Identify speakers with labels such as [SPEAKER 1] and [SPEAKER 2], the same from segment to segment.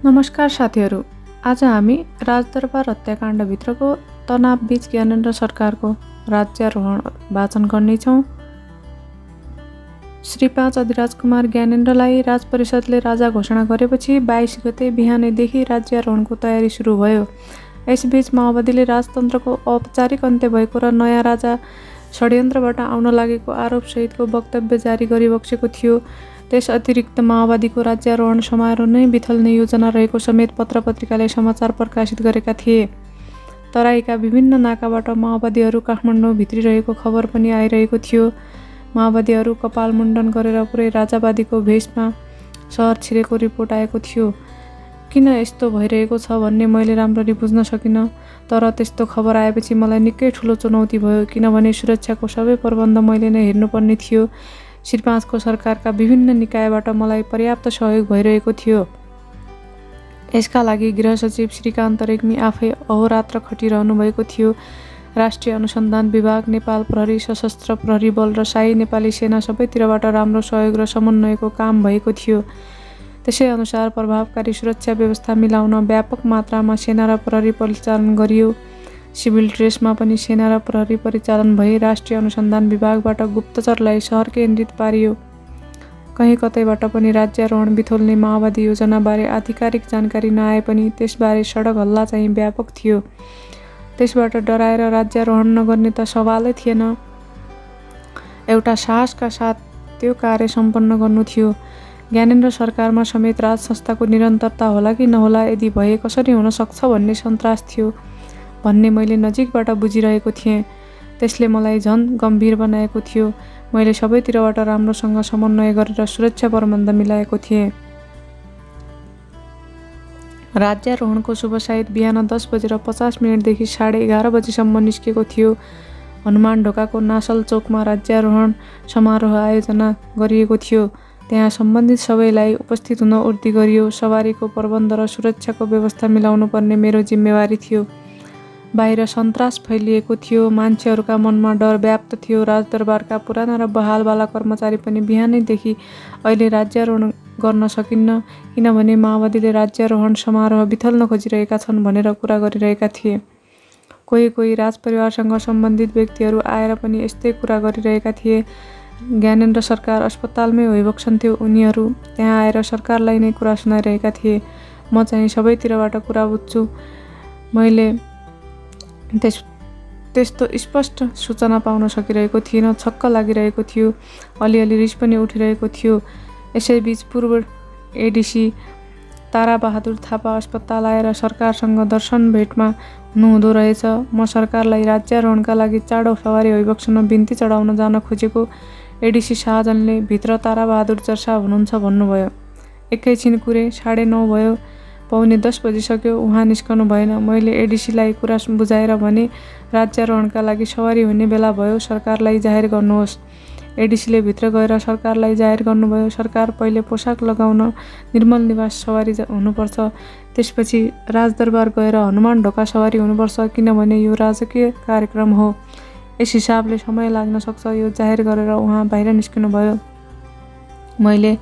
[SPEAKER 1] नमस्कार साथीहरू। आज हामी राजदरबार हत्याकाण्डभित्रको तनावबीच ज्ञानेन्द्र सरकारको राज्यारोहण वाचन गर्नेछौँ। श्री 5 अधिराजकुमार ज्ञानेन्द्रलाई राजपरिषदले राजा घोषणा गरेपछि 22 गते बिहानैदेखि राज्यारोहणको तयारी सुरु भयो। यसबीच माओवादीले राजतन्त्रको औपचारिक अन्त्य भएको र नयाँ राजा षड्यन्त्रबाट आउन लागेको आरोपसहितको वक्तव्य जारी गरिबक्सेको थियो। त्यस अतिरिक्त माओवादीको राज्यारोहण समारोह नै बिथल्ने योजना रहेको समेत पत्रपत्रिकाले समाचार प्रकाशित गरेका थिए। तराईका विभिन्न नाकाबाट माओवादीहरू काठमाडौँ भित्रिरहेको खबर पनि आइरहेको थियो। माओवादीहरू कपाल मुण्डन गरेर पुरै राजावादीको भेषमा सहर छिरेको रिपोर्ट आएको थियो। किन यस्तो भइरहेको छ भन्ने मैले राम्ररी बुझ्न सकिनँ, तर त्यस्तो खबर आएपछि मलाई निकै ठुलो चुनौती भयो, किनभने सुरक्षाको सबै प्रबन्ध मैले नै हेर्नुपर्ने थियो। श्री 5 को सरकारका विभिन्न निकायबाट मलाई पर्याप्त सहयोग भइरहेको थियो। यसका लागि गृह सचिव श्रीकान्त रेग्मी आफै अहोरात्र खटिरहनु भएको थियो। राष्ट्रिय अनुसन्धान विभाग, नेपाल प्रहरी, सशस्त्र प्रहरी बल र शाही नेपाली सेना सबैतिरबाट राम्रो सहयोग र समन्वयको काम भएको थियो। त्यसै अनुसार प्रभावकारी सुरक्षा व्यवस्था मिलाउन व्यापक मात्रामा सेना र प्रहरी परिचालन गरियो। सिभिल ड्रेसमा पनि सेना र प्रहरी परिचालन भई राष्ट्रिय अनुसन्धान विभागबाट गुप्तचरलाई सहर केन्द्रित पारियो। कहीँ कतैबाट पनि राज्यारोहण बिथोल्ने माओवादी योजनाबारे आधिकारिक जानकारी नआए पनि त्यसबारे सडक हल्ला चाहिँ व्यापक थियो। त्यसबाट डराएर राज्यारोहण नगर्ने त सवालै थिएन। एउटा साहसका साथ त्यो कार्य सम्पन्न गर्नु थियो। ज्ञानेन्द्र सरकारमा समेत राज संस्थाको निरन्तरता होला कि नहोला, यदि भए कसरी हुन सक्छ भन्ने सन्तास थियो भन्ने मैले नजिकबाट बुझिरहेको थिएँ। त्यसले मलाई झन् गम्भीर बनाएको थियो। मैले सबैतिरबाट राम्रोसँग समन्वय गरेर सुरक्षा प्रबन्ध मिलाएको थिएँ। राज्यारोहणको शुभ साइत बिहान 10:50 देखि 11:30 बजीसम्म निस्केको थियो। हनुमान ढोकाको नासल चोकमा राज्यारोहण समारोह आयोजना गरिएको थियो। त्यहाँ सम्बन्धित सबैलाई उपस्थित हुन उर्दी गरियो। सवारीको प्रबन्ध र सुरक्षाको व्यवस्था मिलाउनु पर्ने मेरो जिम्मेवारी थियो। बाहिर सन्तास फैलिएको थियो। मान्छेहरूका मनमा डर व्याप्त थियो। राजदरबारका पुराना र बहालवाला कर्मचारी पनि बिहानैदेखि अहिले राज्यारोहण गर्न सकिन्न, किनभने माओवादीले राज्यारोहण समारोह बिथल्न खोजिरहेका छन् भनेर कुरा गरिरहेका थिए। कोही राजपरिवारसँग सम्बन्धित व्यक्तिहरू आएर पनि यस्तै कुरा गरिरहेका थिए। ज्ञानेन्द्र सरकार अस्पतालमै होइबक्सन्थ्यो। उनीहरू त्यहाँ आएर सरकारलाई नै कुरा सुनाइरहेका थिए। म चाहिँ सबैतिरबाट कुरा बुझ्छु। मैले त्यस्तो स्पष्ट सूचना पाउन सकिरहेको थिइनँ। छक्क लागिरहेको थियो। अलिअलि रिस पनि उठिरहेको थियो। यसैबीच पूर्व एडिसी ताराबहादुर थापा अस्पताल आएर सरकारसँग दर्शन भेटमा हुनुहुँदो रहेछ। म सरकारलाई राज्यारोहणका लागि चाँडो सवारी होइबक्सन बिन्ती चढाउन जान खोजेको एडिसी शाहजनले भित्र ताराबहादुर जर्सा हुनुहुन्छ भन्नुभयो। एकैछिन कुरे 9:30 भयो। 9:45 बजिसक्यो। उहाँ निस्कनु भएन। मैले एडिसीलाई कुरा बुझाएर भने राज्यारोहणका लागि सवारी हुने बेला भयो, सरकारलाई जाहेर गर्नुहोस्। एडिसीले भित्र गएर सरकारलाई जाहेर गर्नुभयो। सरकार पहिले पोसाक लगाउन निर्मल निवास सवारी हुनुपर्छ, त्यसपछि राजदरबार गएर हनुमान ढोका सवारी हुनुपर्छ, किनभने यो राजकीय कार्यक्रम हो। यस हिसाबले समय लाग्न सक्छ। यो जाहेर गरेर उहाँ बाहिर निस्किनुभयो। मैले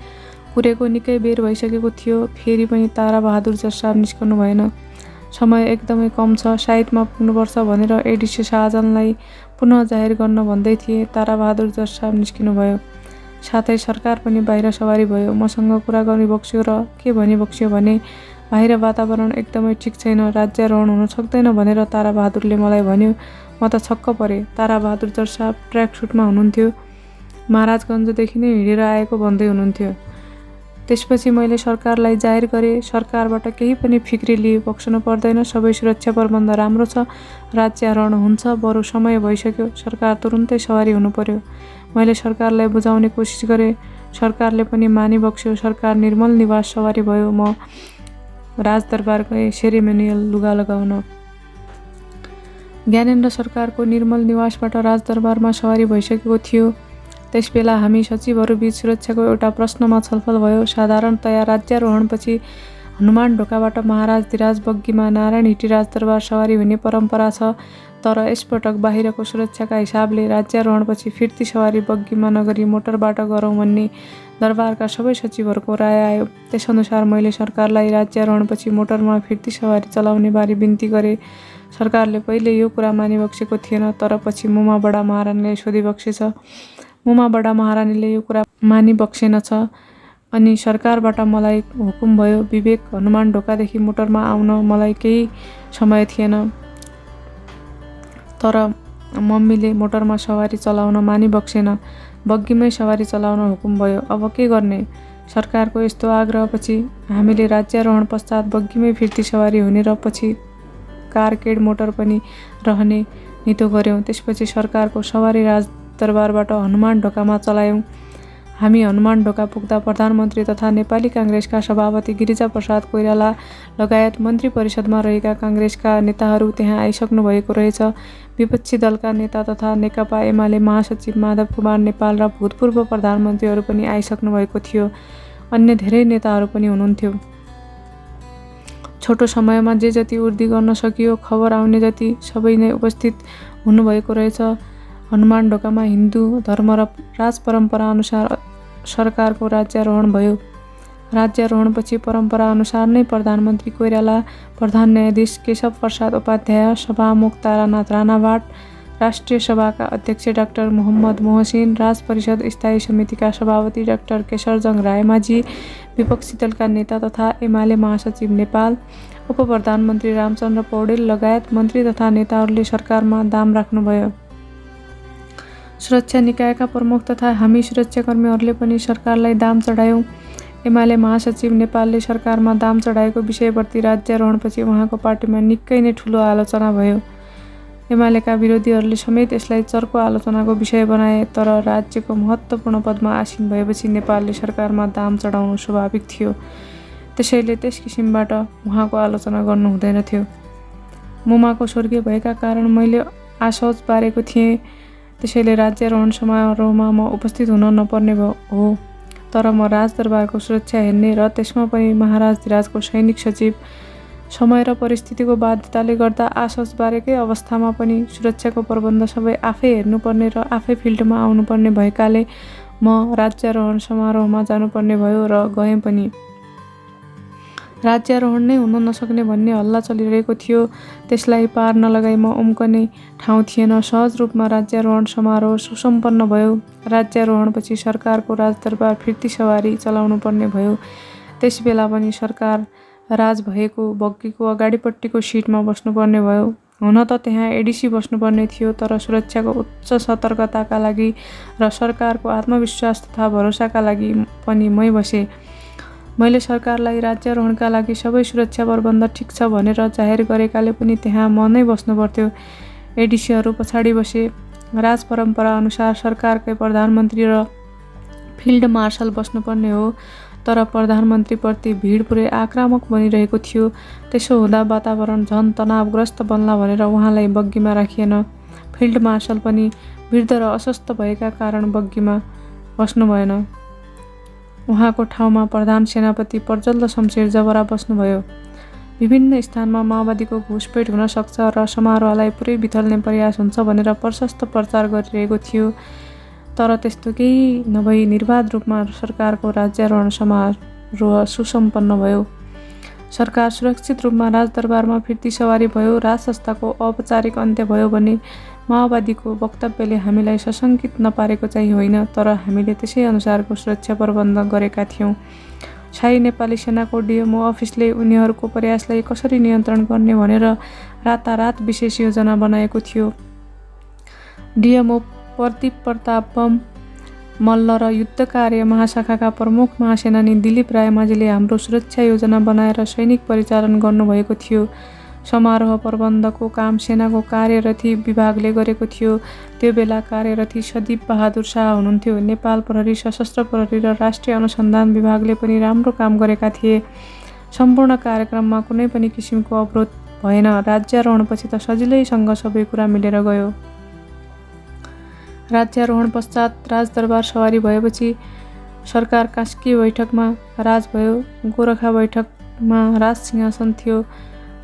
[SPEAKER 1] कुरेको निकै बेर भइसकेको थियो। फेरि पनि ताराबहादुर जर्सा निस्कनु भएन। समय एकदमै कम छ, साइतमा पुग्नुपर्छ भनेर एडिसी शाहजनलाई पुनः जाहेर गर्न भन्दै थिए। ताराबहादुर जर्सा निस्किनुभयो। साथै सरकार पनि बाहिर सवारी भयो। मसँग कुरा गरिबक्स्यो र के भनिबक्स्यो भने बाहिर वातावरण एकदमै ठिक छैन, राज्यारोहण हुन सक्दैन भनेर ताराबहादुरले मलाई भन्यो। म त छक्क परेँ। ताराबहादुर जर्सा ट्र्याक सुटमा हुनुहुन्थ्यो। महाराजगञ्जदेखि नै हिँडेर आएको भन्दै हुनुहुन्थ्यो। त्यसपछि मैले सरकारलाई जाहेर गरेँ। सरकारबाट केही पनि फिक्री लिइबक्सनु पर्दैन। सबै सुरक्षा प्रबन्ध राम्रो छ। राज्यारोहण हुन्छ। बरु समय भइसक्यो। सरकार तुरुन्तै सवारी हुनु पर्यो। मैले सरकारलाई बुझाउने कोसिस गरेँ। सरकारले पनि मानिबक्स्यो। सरकार निर्मल निवास सवारी भयो। म राजदरबार गएँ सेरेमोनियल लुगा लगाउन। ज्ञानेन्द्र सरकारको निर्मल निवासबाट राजदरबारमा सवारी भइसकेको थियो। त्यसबेला हामी सचिवहरूबीच सुरक्षाको एउटा प्रश्नमा छलफल भयो। साधारणतया राज्यारोहणपछि हनुमान ढोकाबाट महाराज धिराज बग्गीमा नारायण हिटी राजदरबार सवारी हुने परम्परा छ। तर यसपटक बाहिरको सुरक्षाका हिसाबले राज्यारोहणपछि फिर्ती सवारी बग्गीमा नगरी मोटरबाट गरौँ भन्ने दरबारका सबै सचिवहरूको राय आयो। त्यसअनुसार मैले सरकारलाई राज्यारोहणपछि मोटरमा फिर्ती सवारी चलाउने बारे बिन्ती गरेँ। सरकारले पहिले यो कुरा मानिबक्सेको थिएन, तर पछि मुमा बडा महारानीले सोधिबक्सेछ। मुमा बडा महारानीले यो कुरा मानिबक्सेनछ। अनि सरकारबाट मलाई हुकुम भयो। विवेक हनुमान ढोकादेखि मोटरमा आउन मलाई केही समय थिएन, तर मम्मीले मोटरमा सवारी चलाउन मानिबक्सेन। बग्गीमै सवारी चलाउन हुकुम भयो। अब के गर्ने? सरकारको यस्तो आग्रहपछि हामीले राज्यारोहण पश्चात बग्गीमै फिर्ती सवारी हुने र पछि कारकेड मोटर पनि रहने नितो गर्यौँ। त्यसपछि सरकारको सवारी राजदरबारबाट हनुमान ढोकामा चलायौँ। हामी हनुमान ढोका पुग्दा प्रधानमन्त्री तथा नेपाली काङ्ग्रेसका सभापति गिरिजाप्रसाद कोइराला लगायत मन्त्री परिषदमा रहेका काङ्ग्रेसका नेताहरू त्यहाँ आइसक्नु भएको रहेछ। विपक्षी दलका नेता तथा नेकपा एमाले महासचिव माधव कुमार नेपाल र भूतपूर्व प्रधानमन्त्रीहरू पनि आइसक्नु भएको थियो। अन्य धेरै नेताहरू पनि हुनुहुन्थ्यो। छोटो समयमा जे जति उर्दी गर्न सकियो, खबर आउने जति सबै नै उपस्थित हुनुभएको रहेछ। हनुमान ढोकामा हिन्दू धर्म र राजपरम्परा अनुसार सरकारको राज्यारोहण भयो। राज्यारोहणपछि परम्परा अनुसार नै प्रधानमन्त्री कोइराला, प्रधान न्यायाधीश केशव प्रसाद उपाध्याय, सभामुख तारानाथ राणावाट, राष्ट्रिय सभाका अध्यक्ष डाक्टर मोहम्मद मोहसिन, राज परिषद स्थायी समितिका सभापति डाक्टर केशरजङ रायमाझी, विपक्षी दलका नेता तथा एमाले महासचिव नेपाल, उपप्रधानमन्त्री रामचन्द्र पौडेल लगायत मन्त्री तथा नेताहरूले सरकारमा दाम राख्नुभयो। सुरक्षा निकायका प्रमुख तथा हामी सुरक्षाकर्मीहरूले पनि सरकारलाई दाम चढायौँ। एमाले महासचिव नेपालले सरकारमा दाम चढाएको विषयप्रति राज्यारोहणपछि उहाँको पार्टीमा निकै नै ठुलो आलोचना भयो। एमालेका विरोधीहरूले समेत यसलाई चर्को आलोचनाको विषय बनाए। तर राज्यको महत्त्वपूर्ण पदमा आसीन भएपछि नेपालले सरकारमा दाम चढाउनु स्वाभाविक थियो। त्यसैले त्यस किसिमबाट उहाँको आलोचना गर्नु हुँदैन थियो। मुमाको स्वर्गीय भएका कारण मैले आशोच पारेको थिएँ। त्यसैले राज्यारोहण समारोहमा म उपस्थित हुन नपर्ने हो। तर म राजदरबारको सुरक्षा हेर्ने र त्यसमा पनि महाराजधिराजको सैनिक सचिव, समय र परिस्थितिको बाध्यताले गर्दा आशोच बारेकै अवस्थामा पनि सुरक्षाको प्रबन्ध सबै आफै हेर्नुपर्ने र आफै फिल्डमा आउनुपर्ने भएकाले म राज्यारोहण समारोहमा जानुपर्ने भयो र गएँ पनि। राज्यारोहण नै हुन नसक्ने भन्ने हल्ला चलिरहेको थियो। त्यसलाई पार नलगाई म उम्कने ठाउँ थिएन। सहज रूपमा राज्यारोहण समारोह सुसम्पन्न भयो। राज्यारोहणपछि सरकारको राजदरबार फिर्ती सवारी चलाउनु पर्ने भयो। त्यस बेला पनि सरकार राज भएको बग्गीको अगाडिपट्टिको सिटमा बस्नुपर्ने भयो। हुन त त्यहाँ एडिसी बस्नुपर्ने थियो, तर सुरक्षाको उच्च सतर्कताका लागि र सरकारको आत्मविश्वास तथा भरोसाका लागि पनि मै बसेँ। मैले सरकारलाई राज्यारोहणका लागि सबै सुरक्षा प्रबन्ध ठिक छ भनेर जाहेर गरेकाले पनि त्यहाँ म नै बस्नुपर्थ्यो। एडिसीहरू पछाडि बसे। राज परम्परा अनुसार सरकारकै प्रधानमन्त्री र फिल्ड मार्शल बस्नुपर्ने हो, तर प्रधानमन्त्रीप्रति भिड पुरै आक्रामक बनिरहेको थियो। त्यसो हुँदा वातावरण झन तनावग्रस्त बन्ला भनेर उहाँलाई बग्गीमा राखिएन। फिल्ड मार्शल पनि वृद्ध र अस्वस्थ भएका कारण बग्गीमा बस्नु भएन। उहाँको ठाउँमा प्रधान सेनापति प्रज्वल शमशेर जबरा बस्नुभयो। विभिन्न स्थानमा माओवादीको घुसपेट हुन सक्छ र समारोहलाई पुरै बिथल्ने प्रयास हुन्छ भनेर प्रशस्त प्रचार गरिरहेको थियो। तर त्यस्तो केही नभई निर्वाध रूपमा सरकारको राज्यारोहण समारोह सुसम्पन्न भयो। सरकार सुरक्षित रूपमा राजदरबारमा फिर्ती सवारी भयो। राज संस्थाको औपचारिक अन्त्य भयो भने माओवादीको वक्तव्यले हामीलाई सशङ्कित नपारेको चाहिँ होइन, तर हामीले त्यसै अनुसारको सुरक्षा प्रबन्ध गरेका थियौँ। शाही नेपाली सेनाको डिएमओ अफिसले उनीहरूको प्रयासलाई कसरी नियन्त्रण गर्ने भनेर रातारात विशेष योजना बनाएको थियो। डिएमओ प्रदीप प्रताप बम मल्ल र युद्ध कार्य महाशाखाका प्रमुख महासेनानी दिलीप रायमाझीले हाम्रो सुरक्षा योजना बनाएर सैनिक परिचालन गर्नुभएको थियो। समारोह प्रबन्धको काम सेनाको कार्यरथी विभागले गरेको थियो। त्यो बेला कार्यरथी सदीप बहादुर शाह हुनुहुन्थ्यो। नेपाल प्रहरी, सशस्त्र प्रहरी र राष्ट्रिय अनुसन्धान विभागले पनि राम्रो काम गरेका थिए। सम्पूर्ण कार्यक्रममा कुनै पनि किसिमको अवरोध भएन। राज्यारोहणपछि त सजिलैसँग सबै कुरा मिलेर गयो। राज्यारोहण पश्चात राजदरबार सवारी भएपछि सरकार कास्की बैठकमा राज भयो। गोरखा बैठकमा राज सिंहासन थियो।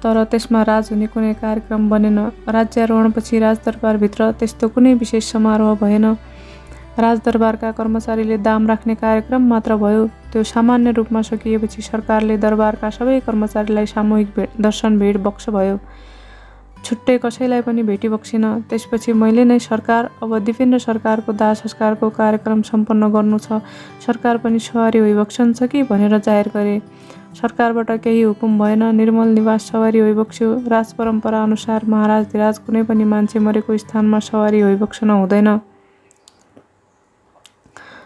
[SPEAKER 1] तर त्यसमा राज हुने कुनै कार्यक्रम बनेन। राज्यारोहणपछि राजदरबारभित्र त्यस्तो कुनै विशेष समारोह भएन। राजदरबारका कर्मचारीले दाम राख्ने कार्यक्रम मात्र भयो। त्यो सामान्य रूपमा सकिएपछि सरकारले दरबारका सबै कर्मचारीलाई सामूहिक दर्शन भेट बक्स भयो। छुट्टै कसैलाई पनि भेटी बक्सिन। त्यसपछि मैले नै सरकार, अब दिपेन्द्र सरकारको दाह संस्कारको कार्यक्रम सम्पन्न गर्नु छ, सरकार पनि सवारी होइबक्सन्छ कि भनेर जाहेर गरे। सरकारबाट केही हुकुम भएन। निर्मल निवास सवारी होइबक्स्यो। राज परम्परा अनुसार महाराज धिराज कुनै पनि मान्छे मरेको स्थानमा सवारी होइबक्सन हुँदैन।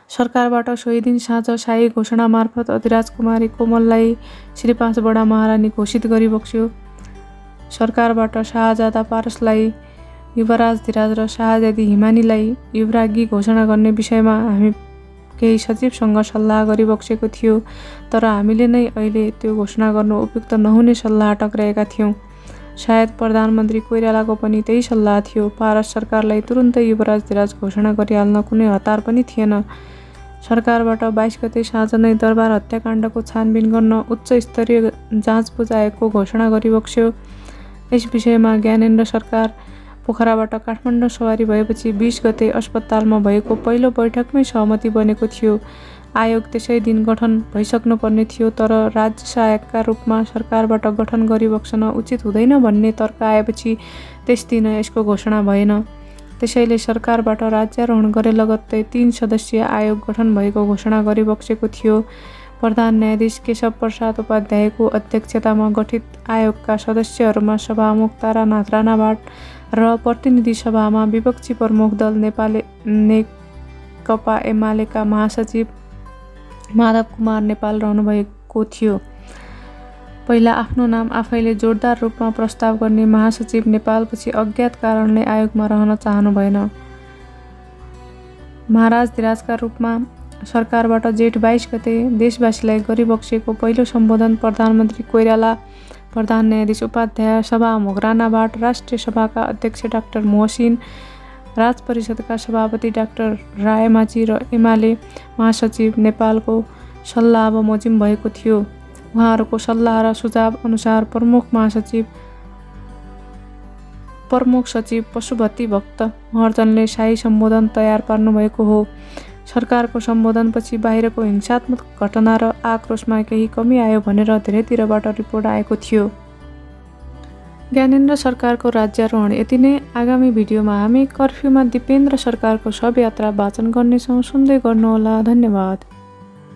[SPEAKER 1] सरकारबाट सोही दिन साँझ शाही घोषणा मार्फत अधिराज कुमारी कोमललाई श्री 5 बडा महारानी घोषित गरिबक्स्यो। सरकारबाट शाहजादा पारसलाई युवराज धिराज र शाहजादी हिमानीलाई युवराज्ञी घोषणा गर्ने विषयमा हामी केही सचिवसँग सल्लाह गरिबक्सेको थियो, तर हामीले नै अहिले त्यो घोषणा गर्नु उपयुक्त नहुने सल्लाह टक्राएका थियौँ। सायद प्रधानमन्त्री कोइरालाको पनि त्यही सल्लाह थियो। पारस सरकारलाई तुरुन्तै युवराज धिराज घोषणा गरिहाल्न कुनै हतार पनि थिएन। सरकारबाट 22 गते साँझ नै दरबार हत्याकाण्डको छानबिन गर्न उच्च स्तरीय जाँच बुझाएको घोषणा गरिबक्स्यो। यस विषयमा ज्ञानेन्द्र सरकार पोखराबाट काठमाडौँ सवारी भएपछि 20 गते अस्पतालमा भएको पहिलो बैठकमै सहमति बनेको थियो। आयोग त्यसै दिन गठन भइसक्नुपर्ने थियो, तर राज्य सहायकका रूपमा सरकारबाट गठन गरिबक्सन उचित हुँदैन भन्ने तर्क आएपछि त्यस दिन यसको घोषणा भएन। त्यसैले सरकारबाट राज्यारोहण गरे लगत्तै 3 सदस्यीय आयोग गठन भएको घोषणा गरिबक्सेको थियो। प्रधान न्यायाधीश केशव प्रसाद उपाध्यायको अध्यक्षतामा गठित आयोगका सदस्यहरूमा सभामुख तारानाथ राणाभाट र प्रतिनिधि सभामा विपक्षी प्रमुख दल नेकपा एमालेका महासचिव माधव कुमार नेपाल रहनुभएको थियो। पहिला आफ्नो नाम आफैले जोडदार रूपमा प्रस्ताव गर्ने महासचिव नेपालपछि अज्ञात कारणले आयोगमा रहन चाहनु भएन। महाराज धिराजका रूपमा सरकारबाट जेठ 22 गते देशवासीलाई गरिबक्सेको पहिलो सम्बोधन प्रधानमन्त्री कोइराला, प्रधान न्यायाधीश उपाध्याय, सभामुख राणाभाट, राष्ट्रिय सभाका अध्यक्ष डाक्टर मोहसिन, राज परिषदका सभापति डाक्टर रायमाझी र एमाले महासचिव नेपालको सल्लाह बमोजिम भएको थियो। उहाँहरूको सल्लाह र सुझाव अनुसार प्रमुख सचिव पशुपति भक्त महर्जनले शाही सम्बोधन तयार पार्नुभएको हो। सरकारको सम्बोधनपछि बाहिरको हिंसात्मक घटना र आक्रोशमा केही कमी आयो भनेर धेरैतिरबाट रिपोर्ट आएको थियो। ज्ञानेन्द्र सरकारको राज्यारोहण यति नै। आगामी भिडियोमा हामी कर्फ्युमा दिपेन्द्र सरकारको शव यात्रा वाचन गर्नेछौँ। सुन्दै गर्नुहोला। धन्यवाद।